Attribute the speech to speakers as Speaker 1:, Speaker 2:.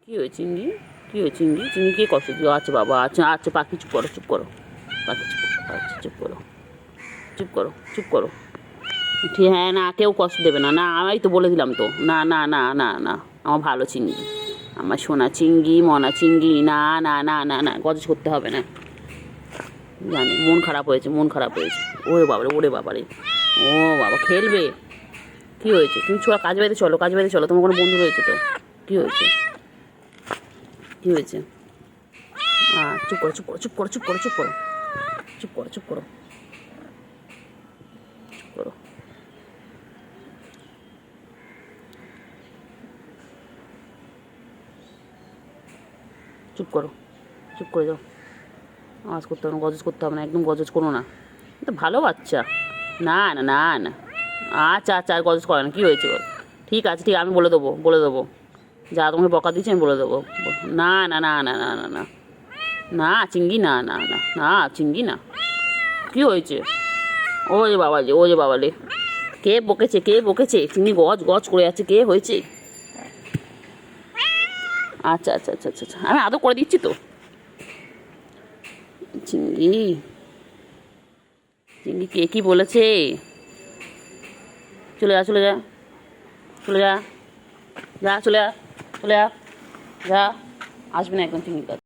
Speaker 1: কী হয়েছে চিংড়ি? কী হয়েছে চিংড়ি? চিংড়ি কে কষ্ট দিও? আচ্ছা বাবা, আচ্ছা আচ্ছা, পাখি চুপ করো, চুপ করো, পাখি চুপ করো, আচ্ছা চুপ করো, চুপ করো, চুপ করো। ঠিক, হ্যাঁ, না কেউ কষ্ট দেবে না, না আমি তো বলে দিলাম তো, না না না না না, আমার ভালো চিংড়ি, আমার সোনা চিংড়ি, মনা চিংড়ি, না না না না না, গজেজ করতে হবে না। জানি মন খারাপ হয়েছে, মন খারাপ হয়েছে। ওরে বাবারে, ওরে বাবারে, ও বাবা খেলবে। কী হয়েছে? তুমি ছোড়া কাজ বাড়িতে চলো, কাজ বাড়িতে চলো, তোমার কোনো বন্ধু রয়েছে তো? কী হয়েছে? কী হয়েছে? চুপ করো, চুপ করো, চুপ করো, চুপ করো, চুপ করো, চুপ করো, চুপ করো, চুপ করো। চুপ করো, চুপ করে যাও, আওয়াজ করতে হবে না, গজেজ করতে হবে না, একদম গজেজ করো না। তো ভালো বাচ্চা। না না না না, আচ্ছা আচ্ছা, আর গজেজ করে না। কী হয়েছে? ঠিক আছে, ঠিক, আমি বলে দেবো, বলে দেবো, যা তোমাকে বকা দিচ্ছি আমি বলে দেবো। না না না না না না না না, চিংড়ি, না না না না, চিংড়ি না। কী হয়েছে? ও যে বাবা, যে ও যে বাবা রে, কে বকেছে, কে বকেছে? চিংড়ি গজ গজ করে যাচ্ছে, কে হয়েছে? আচ্ছা আচ্ছা আচ্ছা আচ্ছা আচ্ছা, আমি আদর করে দিচ্ছি তো। চিংড়ি, চিংড়ি কে কী বলেছে? চলে যা, চলে যা, চলে যা, যা চলে যা, চলে যা, যা, আসবে না একদম চিংড়ির কাছে।